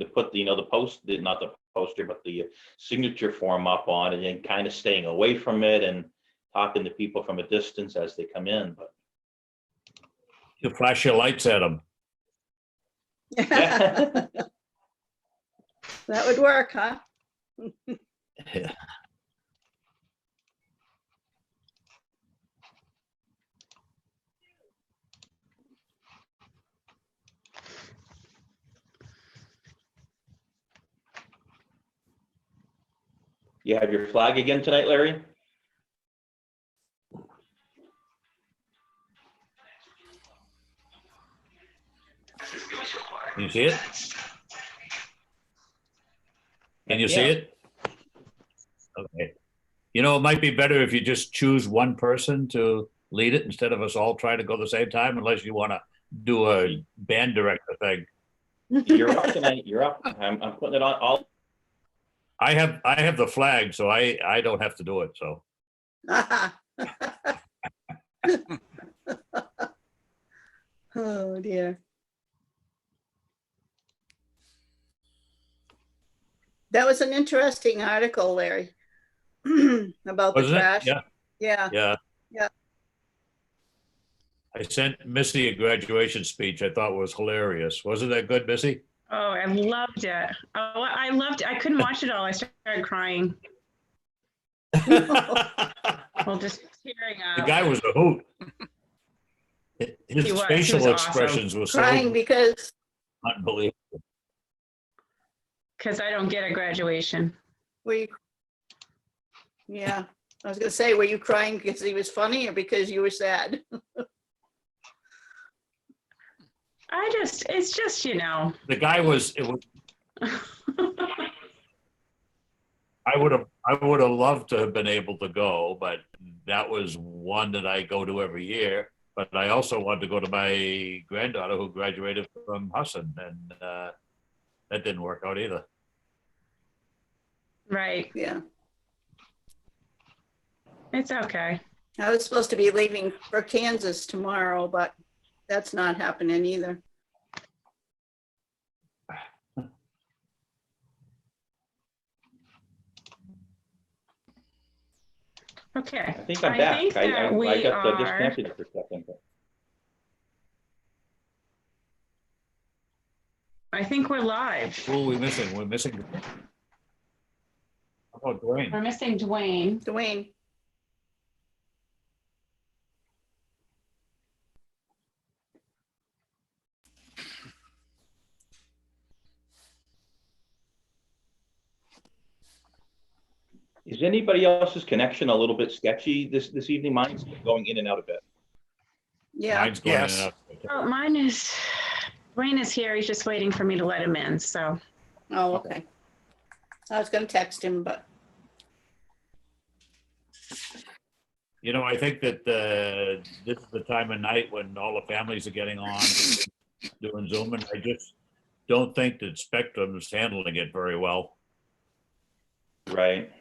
to put the, the post, not the poster, but the signature form up on, and then kind of staying away from it and talking to people from a distance as they come in. But You flash your lights at them. yeah. That would work, huh? You have your flag again tonight, Larry? Can you see it? Can you see Yeah. it? Okay. You know, it might be better if you just choose one person to lead it instead of us all trying to go the same time, unless you want to do a band director thing. You're up tonight. You're up. I'm putting it on all. I have the flag, so I don't have to do it. So Oh, dear. That was an interesting article, Larry, about the wasn't it? trash. Yeah, Yeah. yeah. Yeah. I sent Missy a graduation speech. I thought was hilarious. Wasn't that good, Missy? Oh, I loved it. Oh, I loved it. I couldn't watch it all. I started crying. Well, just tearing The up. guy was a hoot. His He was facial awesome. expressions were Crying so because, unbelievable. Because I don't get a graduation. were you, yeah, I was gonna say, were you crying because he was funny or because you were sad? It's just, The guy was. It was. I would have loved to have been able to go, but that was one that I go to every year. But I also wanted to go to my granddaughter who graduated from Husson, and that didn't work out either. Right. Yeah, It's okay. I was supposed to be leaving for Kansas tomorrow, but that's not happening either. Okay. I think I'm back. think I that we got are- disconnected for a second. I think we're live. Who are we missing? We're missing. How about Dwayne? We're missing Dwayne. Dwayne, Is anybody else's connection a little bit sketchy this evening? Mine's going in and out a bit. yeah, Mine's going in and Yes. out. Oh, Dwayne is here. He's just waiting for me to let him in. So oh, okay. I was gonna text him, but You know, I think that this is the time of night when all the families are getting on doing Zoom, and I just don't think that Spectrum is handling it very well. Right.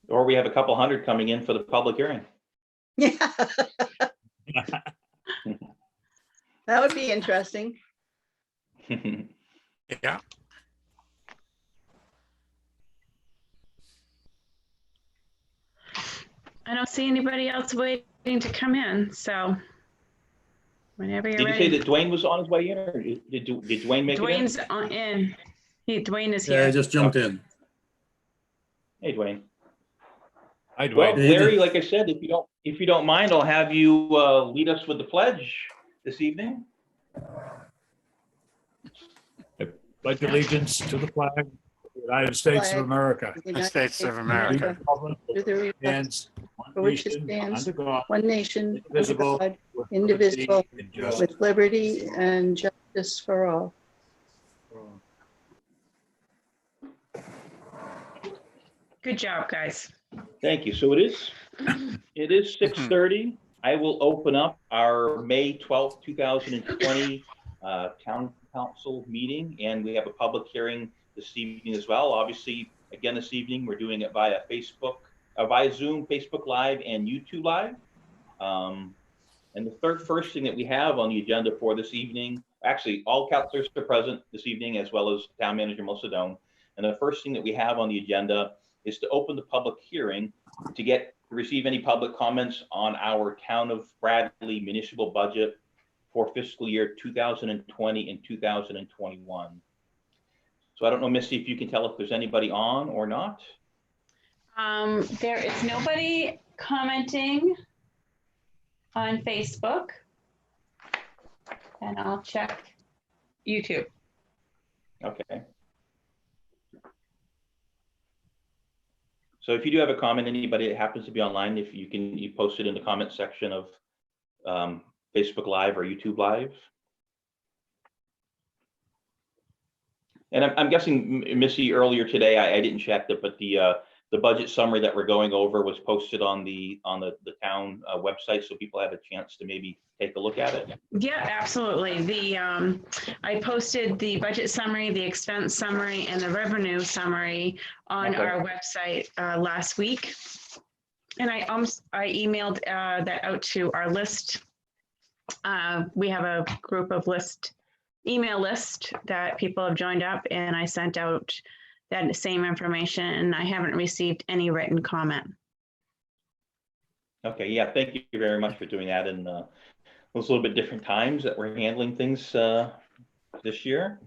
Or we have a couple hundred coming in for the public hearing. yeah, that would be interesting. Yeah. I don't see anybody else waiting to come in. So whenever you're Did you say ready. that Dwayne was on his way in, or did Dwayne make Dwayne's it in. Dwayne is Yeah, I here. just jumped in. in? Hey, Dwayne. Hi, Well, Dwayne. Hey, you Larry, did- like I said, if you don't mind, I'll have you lead us with the pledge this evening. Pledge allegiance to the flag of the United States of Flag. America. United States of and America. the republic To the republic stands one for which it nation, stands, under God, one nation, under indivisible, God, with indivisible, liberty and justice with liberty and justice for all. for all. Good job, guys. Thank you. So it is 6:30. I will open up our May 12th, 2020 Town Council meeting, and we have a public hearing this evening as well. Obviously, again, this evening, we're doing it via Facebook, via Zoom, Facebook Live, and YouTube Live. And the first thing that we have on the agenda for this evening actually, all counselors are present this evening, as well as Town Manager Melissa Doan. And the first thing that we have on the agenda is to open the public hearing to receive any public comments on our Town of Bradley municipal budget for fiscal year 2020 and 2021. So I don't know, Missy, if you can tell if there's anybody on or not. There is nobody commenting on Facebook. And I'll check YouTube. Okay. So if you do have a comment, anybody that happens to be online, if you can, you post it in the comment section of Facebook Live or YouTube Live. And I'm guessing, Missy, earlier today, I didn't check that, but the budget summary that we're going over was posted on the town website, so people have a chance to maybe take a look at it. Yeah, absolutely. I posted the budget summary, the expense summary, and the revenue summary on Okay. our website last week. And I emailed that out to our list. We have a group of email list that people have joined up, and I sent out that same information, and I haven't received any written comment. Okay, yeah, thank you very much for doing that. And those little bit different times that we're handling things this year.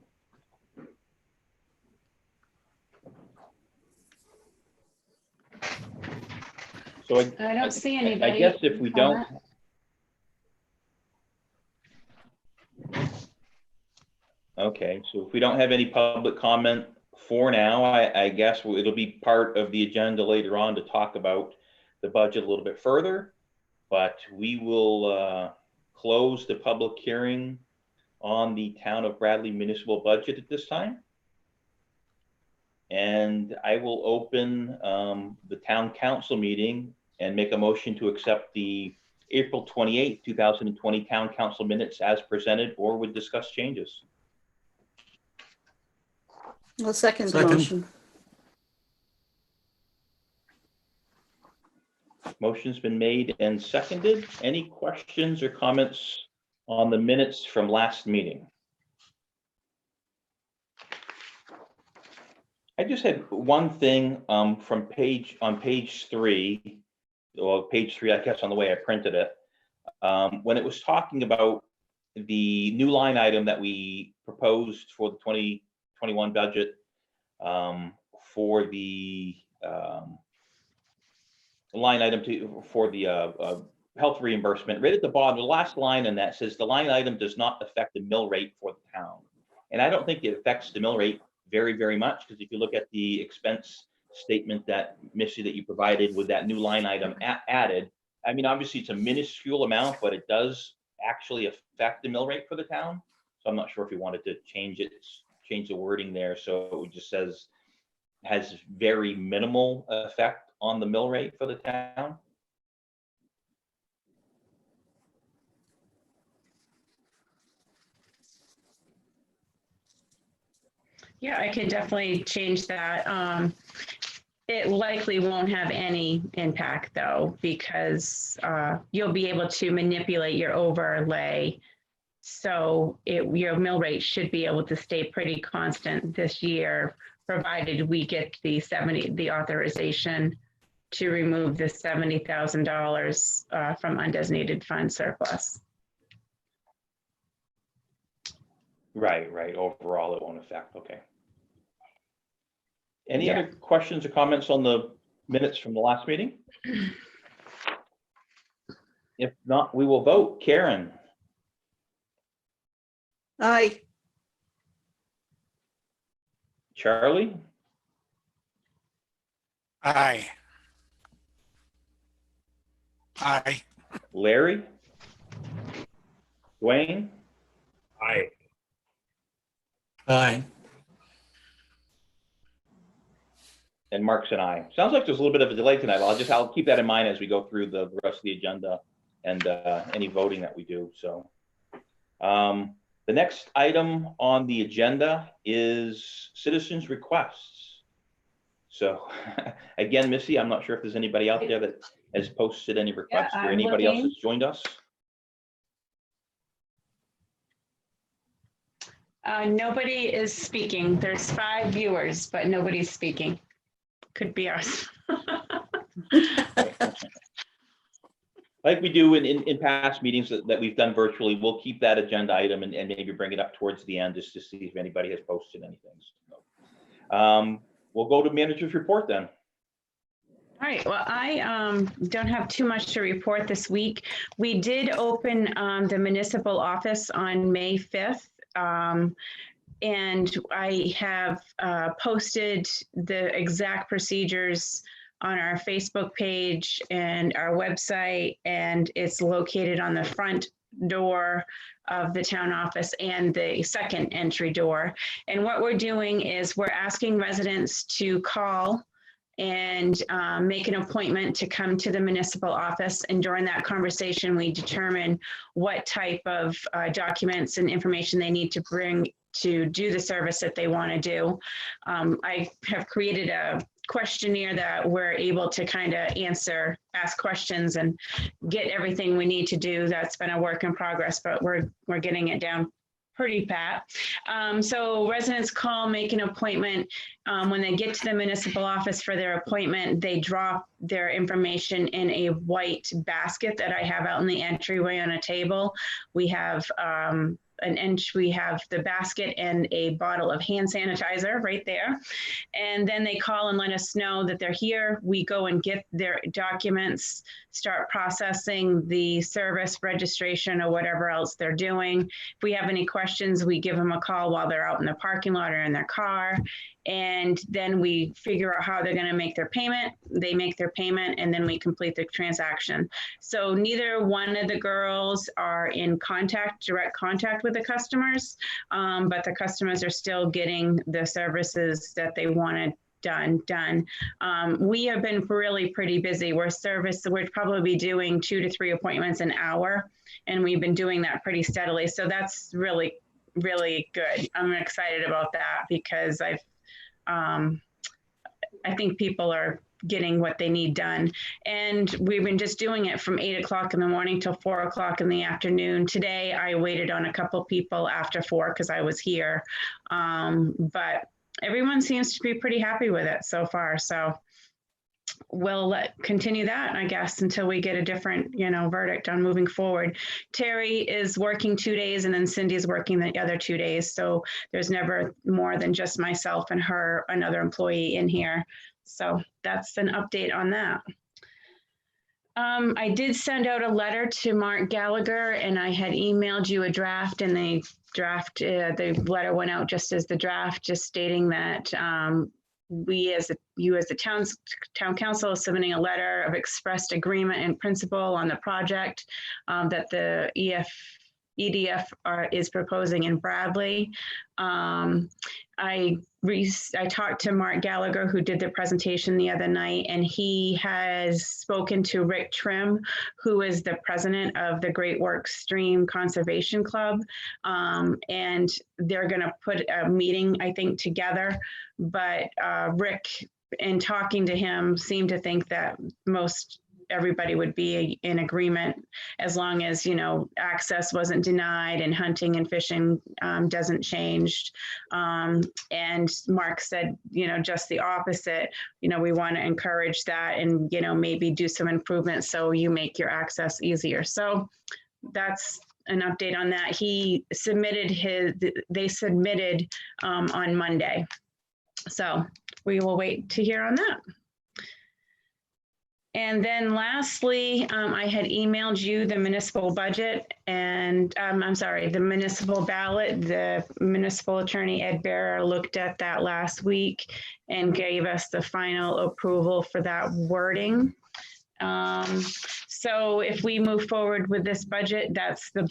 So I don't see I anybody. guess if we don't. Okay, so if we don't have any public comment for now, I guess it'll be part of the agenda later on to talk about the budget a little bit further, but we will close the public hearing on the Town of Bradley municipal budget at this time. And I will open the town council meeting and make a motion to accept the April 28, 2020 town council minutes as presented or with discussed changes. I'll second the Second. motion. Motion's been made and seconded. Any questions or comments on the minutes from last meeting? I just had one thing from page 3, well, page 3, I guess, on the way I printed it. When it was talking about the new line item that we proposed for the 2021 budget for the line item for the health reimbursement, right at the bottom, the last line in that says the line item does not affect the mill rate for the town. And I don't think it affects the mill rate very, very much, because if you look at the expense statement that Missy, that you provided with that new line item added, I mean, obviously it's a minuscule amount, but it does actually affect the mill rate for the town. So I'm not sure if you wanted to change the wording there. So it just says has very minimal effect on the mill rate for the town. Yeah, I can definitely change that. It likely won't have any impact though, because you'll be able to manipulate your overlay. So your mill rate should be able to stay pretty constant this year, provided we get the authorization to remove the $70,000 from undesignated fund surplus. Right. Overall, it won't affect. Okay. Any Yeah. other questions or comments on the minutes from the last meeting? If not, we will vote. Karen, Aye. Charlie, Aye. Aye. Larry, Dwayne, Aye. Aye. and Mark's and I. Sounds like there's a little bit of a delay tonight. I'll keep that in mind as we go through the rest of the agenda and any voting that we do. So the next item on the agenda is citizens' requests. So again, Missy, I'm not sure if there's anybody out there that has posted any requests or I'm anybody else looking. that's joined us. Nobody is speaking. There's 5 viewers, but nobody's speaking. Could be us. Like we do in past meetings that we've done virtually, we'll keep that agenda item and maybe bring it up towards the end just to see if anybody has posted anything. So, we'll go to manager's report then. All right, well, I don't have too much to report this week. We did open the municipal office on May 5th. And I have posted the exact procedures on our Facebook page and our website, and it's located on the front door of the town office and the second entry door. And what we're doing is we're asking residents to call and make an appointment to come to the municipal office. And during that conversation, we determine what type of documents and information they need to bring to do the service that they want to do. I have created a questionnaire that we're able to kind of ask questions and get everything we need to do. That's been a work in progress, but we're getting it down pretty pat. So residents call, make an appointment. When they get to the municipal office for their appointment, they drop their information in a white basket that I have out in the entryway on a table. We have we have the basket and a bottle of hand sanitizer right there. And then they call and let us know that they're here. We go and get their documents, start processing the service registration or whatever else they're doing. If we have any questions, we give them a call while they're out in the parking lot or in their car. And then we figure out how they're going to make their payment. They make their payment, and then we complete the transaction. So neither one of the girls are in direct contact with the customers, but the customers are still getting the services that they wanted done. We have been really pretty busy. We're probably doing 2 to 3 appointments an hour, and we've been doing that pretty steadily. So that's really, really good. I'm excited about that because I think people are getting what they need done. And we've been just doing it from 8 o'clock in the morning till 4 o'clock in the afternoon. Today, I waited on a couple people after 4 because I was here. But everyone seems to be pretty happy with it so far. So we'll continue that, I guess, until we get a different, verdict on moving forward. Terry is working 2 days, and then Cindy's working the other 2 days. So there's never more than just myself and another employee in here. So that's an update on that. I did send out a letter to Mark Gallagher, and I had emailed you a draft, and the letter went out just as the draft, just stating that you as the town council is submitting a letter of expressed agreement in principle on the project that the EDF is proposing in Bradley. I talked to Mark Gallagher, who did the presentation the other night, and he has spoken to Rick Trim, who is the president of the Great Works Stream Conservation Club. And they're going to put a meeting, I think, together. But Rick, in talking to him, seemed to think that everybody would be in agreement as long as, access wasn't denied and hunting and fishing doesn't change. And Mark said, just the opposite. We want to encourage that and, maybe do some improvements so you make your access easier. So that's an update on that. They submitted on Monday. So we will wait to hear on that. And then lastly, I had emailed you the municipal budget and the municipal ballot. The municipal attorney, Ed Bearer, looked at that last week and gave us the final approval for that wording. So if we move forward with this budget, that's the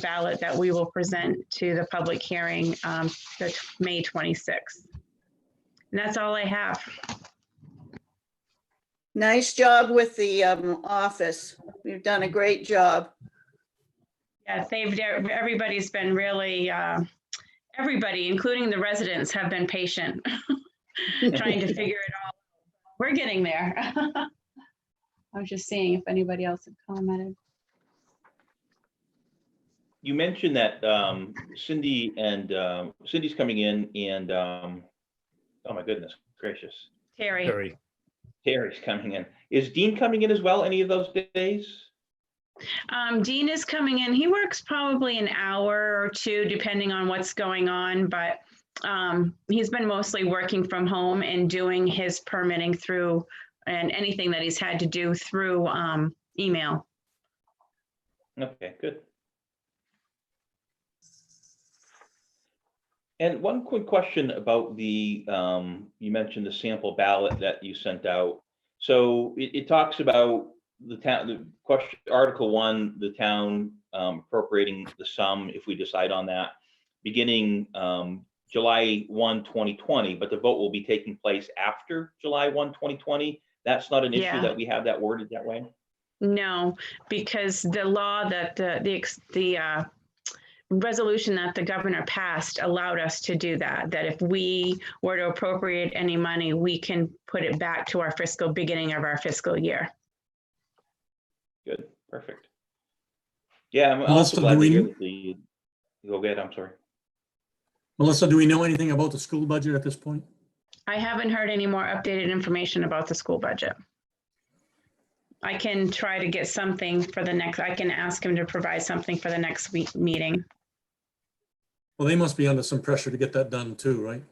ballot that we will present to the public hearing the May 26th. And that's all I have. Nice job with the office. You've done a great job. Yeah, everybody's been really, everybody, including the residents, have been patient trying to figure it all out. We're getting there. I was just seeing if anybody else had commented. you mentioned that Cindy and Cindy's coming in and, oh my goodness gracious, Terry, Terry, Terry's coming in. Is Dean coming in as well any of those days? Dean is coming in. He works probably an hour or two, depending on what's going on, but he's been mostly working from home and doing his permitting through, and anything that he's had to do through email. Okay, good. And one quick question about the, you mentioned the sample ballot that you sent out. So it talks about the town, the question, Article 1, the town appropriating the sum, if we decide on that, beginning July 1, 2020, but the vote will be taking place after July 1, 2020. That's not an issue Yeah. that we have that worded that way? No, because the law that the resolution that the governor passed allowed us to do that, that if we were to appropriate any money, we can put it back to our fiscal beginning of our fiscal year. Good, perfect. Yeah, I'm Melissa, also glad do to hear we- that the, go ahead, I'm sorry. Melissa, do we know anything about the school budget at this point? I haven't heard any more updated information about the school budget. I can try to get something for the next, I can ask him to provide something for the next meeting. Well, they must be under some pressure to get that done too, right?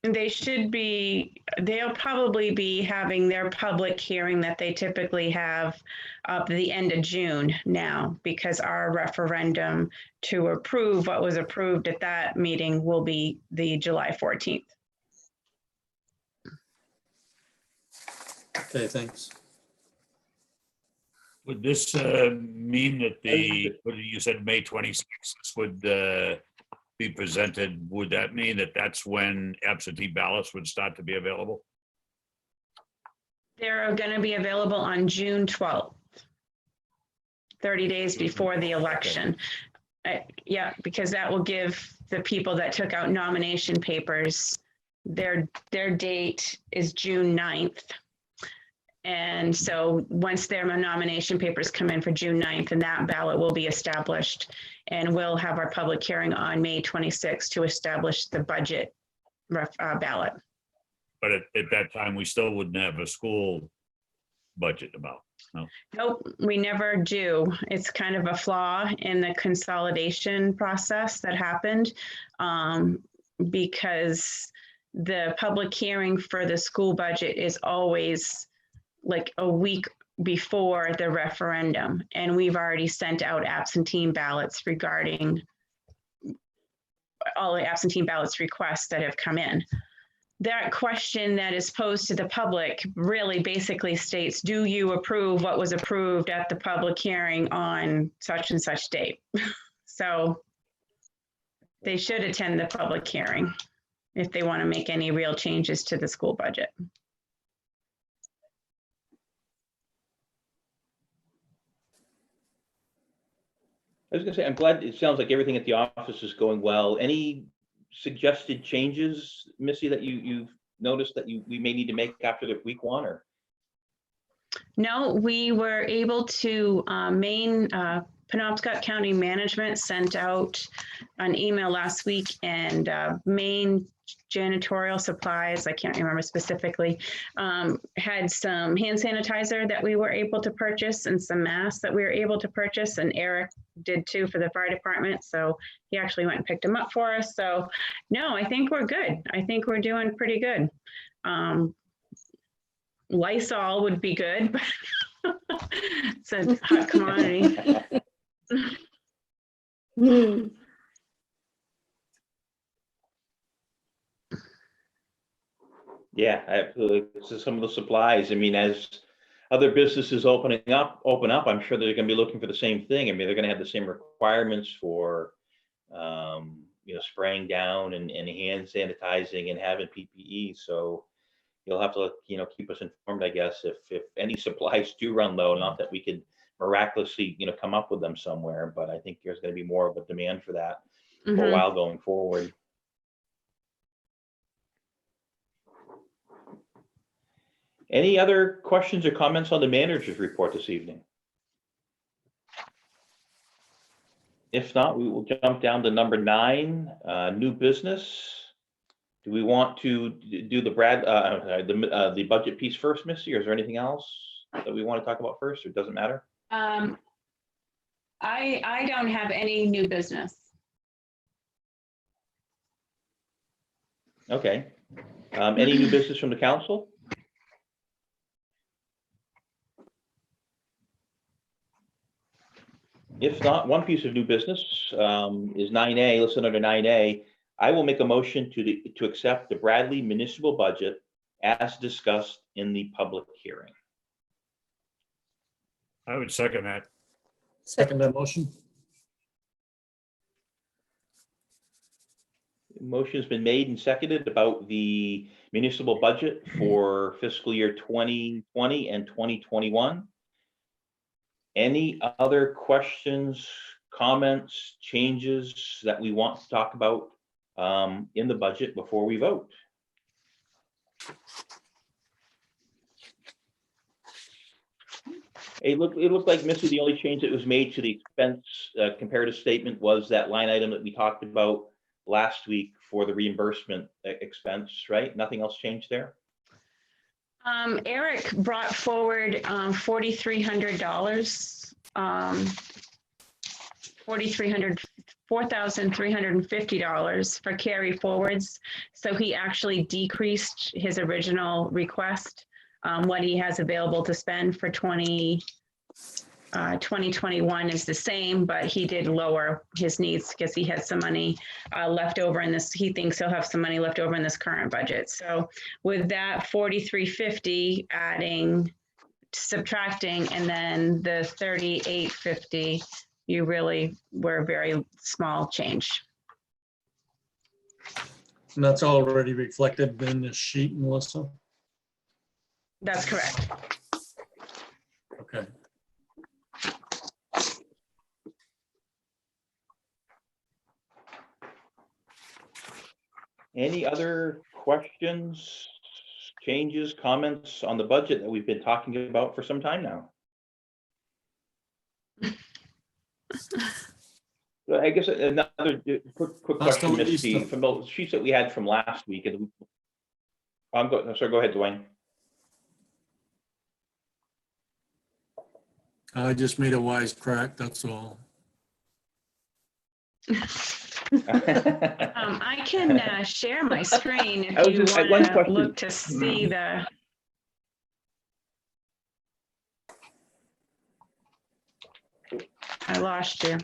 They should be, they'll probably be having their public hearing that they typically have at the end of June now, because our referendum to approve what was approved at that meeting will be the July 14th. Okay, thanks. would this mean that the, what you said, May 26th would be presented? Would that mean that that's when absentee ballots would start to be available? They're going to be available on June 12th, 30 days before the election. Yeah, because that will give the people that took out nomination papers, their date is June 9th. And so once their nomination papers come in for June 9th, and that ballot will be established, and we'll have our public hearing on May 26th to establish the budget ballot. But at that time, we still wouldn't have a school budget amount. No. Nope, we never do. It's kind of a flaw in the consolidation process that happened, because the public hearing for the school budget is always like a week before the referendum. And we've already sent out absentee ballots regarding all the absentee ballots requests that have come in. That question that is posed to the public really basically states, do you approve what was approved at the public hearing on such and such date? So they should attend the public hearing if they want to make any real changes to the school budget. I was gonna say, I'm glad, it sounds like everything at the office is going well. Any suggested changes, Missy, that you've noticed that we may need to make after the week 1 or? No, we were able to, Penobscot County Management sent out an email last week, and Maine Janitorial Supplies, I can't remember specifically, had some hand sanitizer that we were able to purchase and some masks that we were able to purchase, and Eric did too for the fire department. So he actually went and picked them up for us. So no, I think we're good. I think we're doing pretty good. Lysol would be good, but it's a hot commodity. Hmm. Yeah, absolutely. So some of the supplies, I mean, as other businesses open up, I'm sure they're gonna be looking for the same thing. I mean, they're gonna have the same requirements for, spraying down and hand sanitizing and having PPE. So you'll have to, keep us informed, I guess, if any supplies do run low, not that we could miraculously, come up with them somewhere, but I think there's gonna be more of a demand for that for a Mhm. while going forward. Any other questions or comments on the manager's report this evening? If not, we will jump down to number 9, new business. Do we want to do the budget piece first, Missy, or is there anything else that we want to talk about first, or it doesn't matter? I don't have any new business. Okay. Any new business from the council? If not, one piece of new business is 9A, listed under 9A. I will make a motion to accept the Bradley municipal budget as discussed in the public hearing. I would second that. Second that motion. Motion has been made and seconded about the municipal budget for fiscal year 2020 and 2021. Any other questions, comments, changes that we want to talk about in the budget before we vote? It looked like, Missy, the only change that was made to the expense comparative statement was that line item that we talked about last week for the reimbursement expense, right? Nothing else changed there? Eric brought forward $4,300, $4,350 for carry forwards. So he actually decreased his original request, what he has available to spend for 2021 is the same, but he did lower his needs because he had some money left over in this. He thinks he'll have some money left over in this current budget. So with that 4,350 adding, subtracting, and then the 3,850, you really were a very small change. And that's already reflected in this sheet, Melissa? That's correct. Okay. Any other questions, changes, comments on the budget that we've been talking about for some time now? So I guess another quick question, Misty, from the sheets that we had from last week. I'm sorry, go ahead, Dwayne. I just made a wise crack, that's all. I can share my screen if I was you just- one want to question. look to see the. I lost you.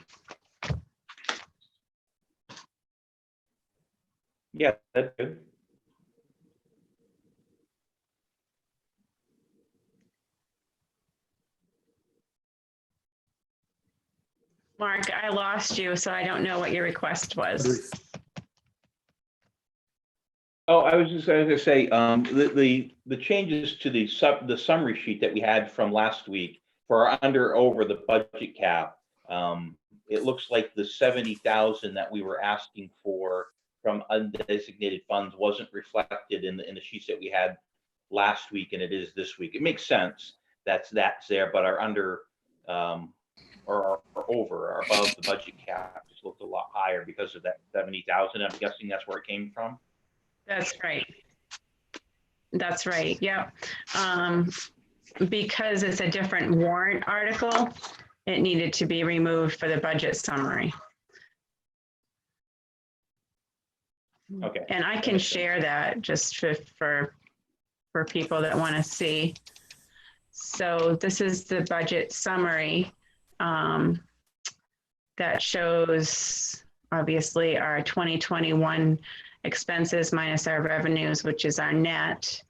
Yeah, that's good. Mark, I lost you, so I don't know what your request was. Oh, I was just going to say, the changes to the summary sheet that we had from last week for our under over the budget cap. It looks like the 70,000 that we were asking for from undesignated funds wasn't reflected in the sheets that we had last week, and it is this week. It makes sense that's there, but our under or over or above the budget cap just looked a lot higher because of that 70,000. I'm guessing that's where it came from. That's right. That's right. Yep. Because it's a different warrant article, it needed to be removed for the budget summary. Okay. And I can share that just for people that want to see. So this is the budget summary that shows obviously our 2021 expenses minus our revenues, which is our net.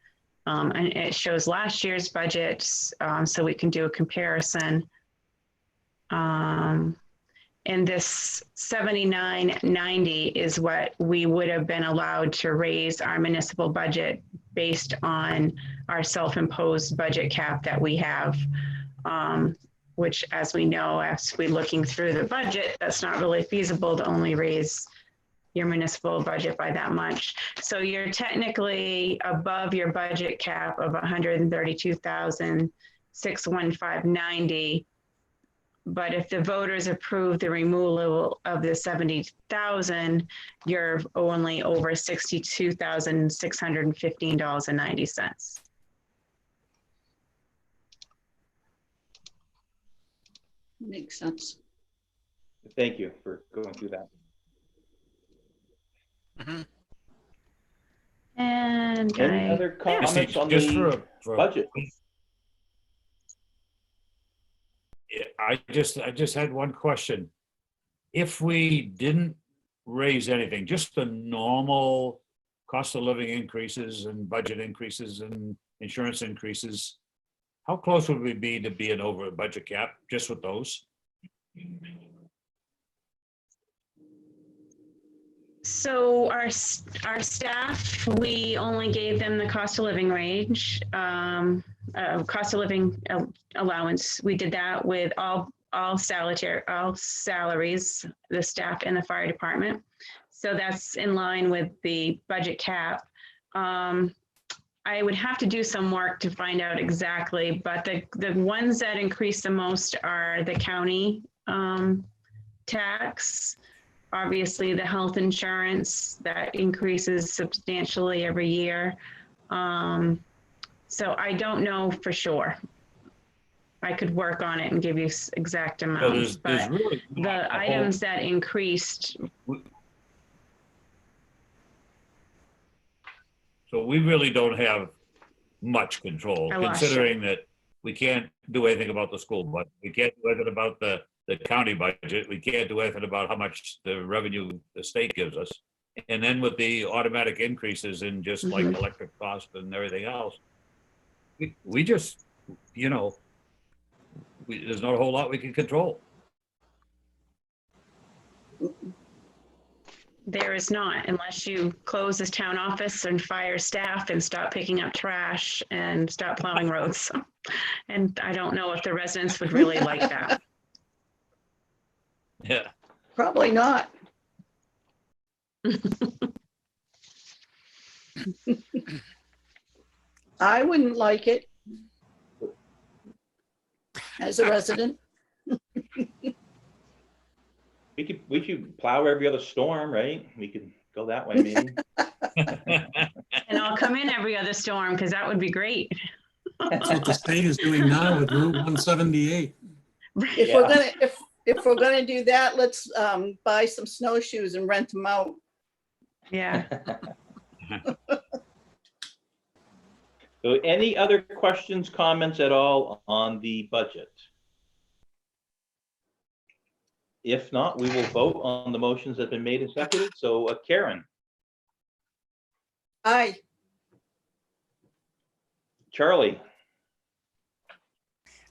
And it shows last year's budget, so we can do a comparison. And this 7990 is what we would have been allowed to raise our municipal budget based on our self-imposed budget cap that we have, which, as we know, as we looking through the budget, that's not really feasible to only raise your municipal budget by that much. So you're technically above your budget cap of 132,615.90, But if the voters approve the removal of the 70,000, you're only over $62,615.90. Makes sense. Thank you for going through that. Mhm. And Any I, other comments on Just the for a- budget? Yeah, I just had one question. If we didn't raise anything, just the normal cost of living increases and budget increases and insurance increases, how close would we be to being over a budget cap just with those? so our staff, we only gave them the cost of living range, cost of living allowance. We did that with all salaries, the staff in the fire department. So that's in line with the budget cap. I would have to do some work to find out exactly, but the ones that increase the most are the county tax. Obviously, the health insurance that increases substantially every year. So I don't know for sure. I could work on it and give you exact So amounts, there's but really not the a whole- items that increased, So we really don't have much control, I lost you. considering that we can't do anything about the school budget. We can't do anything about the county budget. We can't do anything about how much the revenue the state gives us. And then with the automatic increases in just like Mhm. electric cost and everything else, we just, you know, there's not a whole lot we can control. there is not, unless you close this town office and fire staff and stop picking up trash and stop plowing roads. And I don't know if the residents would really like that. Yeah. Probably not. I wouldn't like it as a resident. We could plow every other storm, right? We could go that way maybe. And I'll come in every other storm because that would be great. That's what the state is doing now with Route 178. If we're gonna, if we're gonna do that, let's buy some snowshoes and rent them out. Yeah. So any other questions, comments at all on the budget? If not, we will vote on the motions that have been made and seconded. So Karen, Aye. Charlie,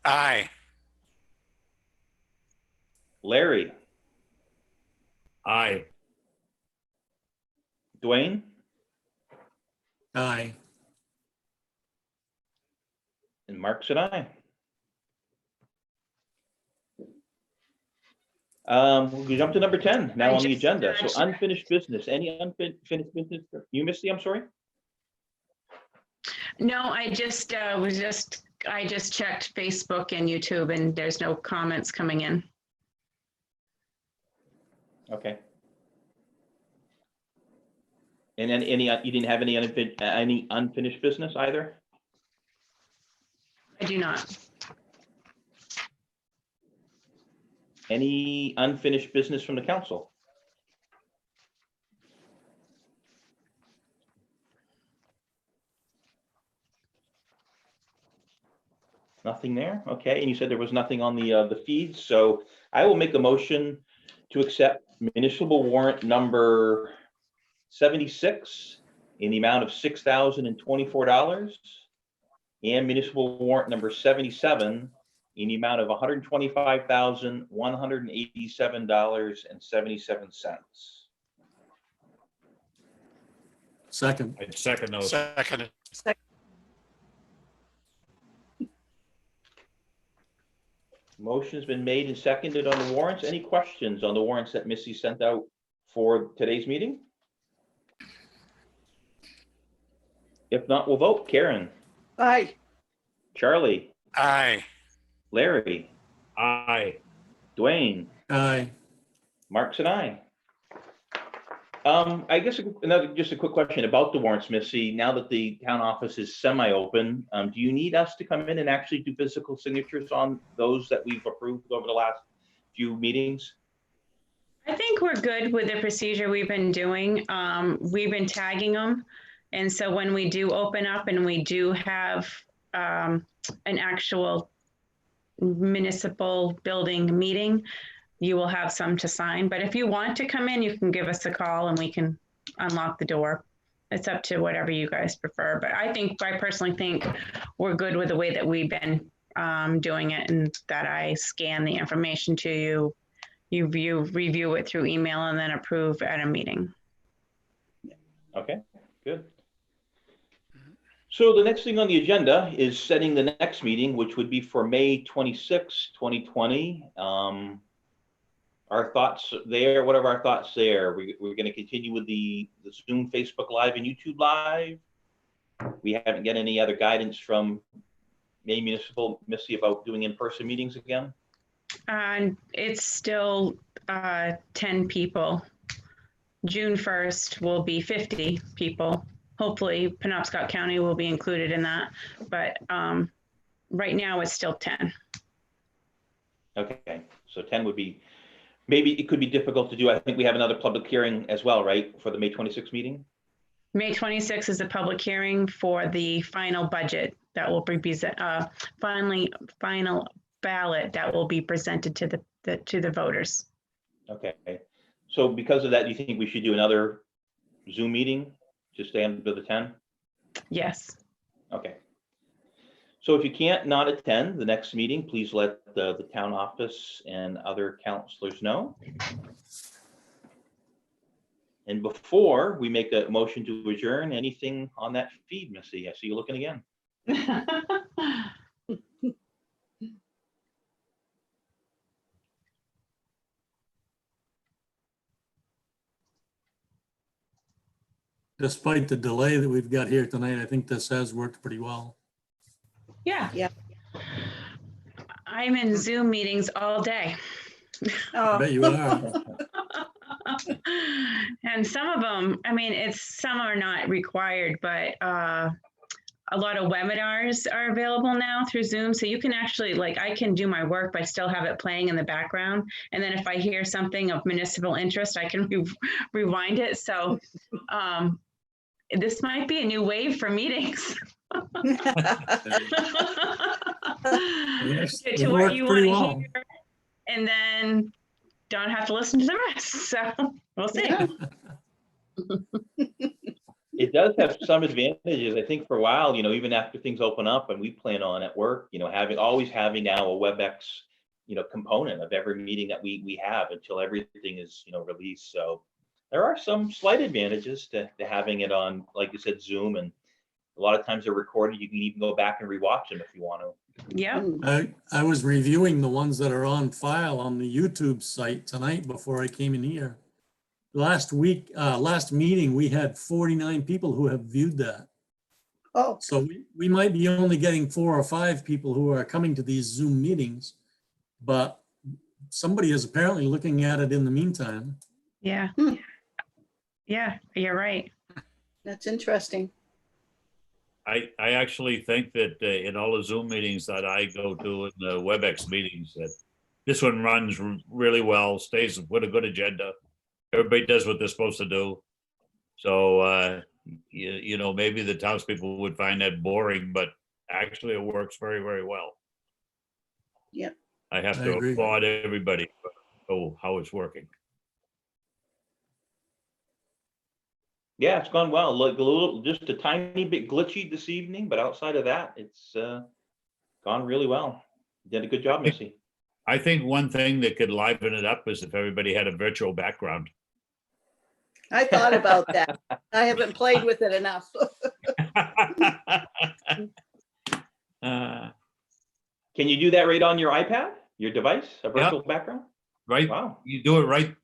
Aye. Larry, Aye. Dwayne, Aye. and Mark said aye. We jump to number 10 now I on the just, agenda. uh, So unfinished business, any unfinished business? You missed the, I'm sorry? No, I just checked Facebook and YouTube and there's no comments coming in. Okay. And then you didn't have any unfinished business either? I do not. Any unfinished business from the council? Nothing there? Okay, and you said there was nothing on the feeds, so I will make a motion to accept municipal warrant number 76 in the amount of $6,024 and municipal warrant number 77 in the amount of $125,187.77. Second. I'd second those. Second. Motion's been made and seconded on the warrants. Any questions on the warrants that Missy sent out for today's meeting? If not, we'll vote. Karen, Aye. Charlie, Aye. Larry, Aye. Dwayne, Aye. Marks and I. I guess just a quick question about the warrants, Missy. Now that the town office is semi-open, do you need us to come in and actually do physical signatures on those that we've approved over the last few meetings? I think we're good with the procedure we've been doing. We've been tagging them. And so when we do open up and we do have an actual municipal building meeting, you will have some to sign. But if you want to come in, you can give us a call and we can unlock the door. It's up to whatever you guys prefer. But I personally think we're good with the way that we've been doing it, and that I scan the information to you. You review it through email and then approve at a meeting. Okay, good. So the next thing on the agenda is setting the next meeting, which would be for May 26, 2020. Our thoughts there, what are our thoughts there? We're going to continue with the Zoom, Facebook Live, and YouTube Live. We haven't got any other guidance from Maine Municipal, Missy, about doing in-person meetings again? And it's still 10 people. June 1st will be 50 people. Hopefully Penobscot County will be included in that, but right now it's still 10. Okay, so 10 would be, maybe it could be difficult to do. I think we have another public hearing as well, right, for the May 26th meeting? May 26th is a public hearing for the final budget that will be final ballot that will be presented to the voters. Okay, so because of that, do you think we should do another Zoom meeting to stay under the 10? Yes. Okay. So if you can't not attend the next meeting, please let the town office and other counselors know. And before we make a motion to adjourn, anything on that feed, Missy? I see you looking again. Despite the delay that we've got here tonight, I think this has worked pretty well. Yeah. Yeah. I'm in Zoom meetings all day. I Oh, bet you are. And some of them, I mean, some are not required, but a lot of webinars are available now through Zoom. So you can actually, like, I can do my work, but still have it playing in the background. And then if I hear something of municipal interest, I can rewind it. So this might be a new wave for meetings. Yes, Get to it what worked you pretty want to well. hear, and then don't have to listen to the rest. So we'll see. Yeah. It does have some advantages. I think for a while, even after things open up and we plan on at work, always having now a WebEx, component of every meeting that we have until everything is, released. So there are some slight advantages to having it on, like you said, Zoom, and a lot of times they're recorded. You can even go back and rewatch them if you want to. Yeah. I was reviewing the ones that are on file on the YouTube site tonight before I came in here. Last meeting, we had 49 people who have viewed that. Oh, So we might be only getting 4 or 5 people who are coming to these Zoom meetings, but somebody is apparently looking at it in the meantime. Yeah. Hmm. Yeah, you're right. that's interesting. I actually think that in all the Zoom meetings that I go to and the WebEx meetings, that this one runs really well, stays with a good agenda. Everybody does what they're supposed to do. So, maybe the townspeople would find that boring, but actually it works very, very well. Yep. I have I to agree. applaud everybody for how it's working. Yeah, it's gone well. Like just a tiny bit glitchy this evening, but outside of that, it's gone really well. You did a good job, Missy. I think one thing that could liven it up is if everybody had a virtual background. I thought about that. I haven't played with it enough. Can you do that right on your iPad, your device, a virtual background? Right, Wow. you do it right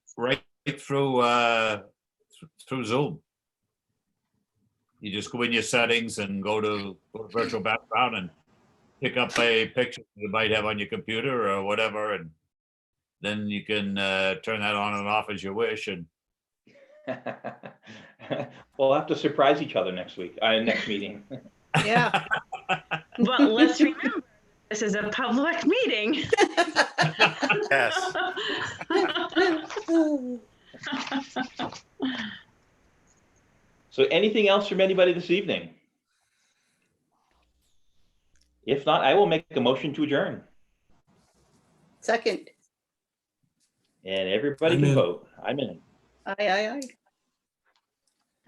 through Zoom. You just go in your settings and go to virtual background and pick up a picture you might have on your computer or whatever, and then you can turn that on and off as you wish. And We'll have to surprise each other next week, next meeting. Yeah. But let's remember, this is a public meeting. Yes. So anything else from anybody this evening? If not, I will make a motion to adjourn, Second. and everybody I'm can in. vote. I'm in. Aye, aye, aye.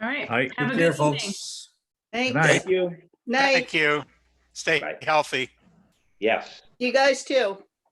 All right. All right. Have a Take care, good evening. folks. Thanks. Good night. Thank you. Night. Thank you. Stay Bye. healthy. Yes. You guys too.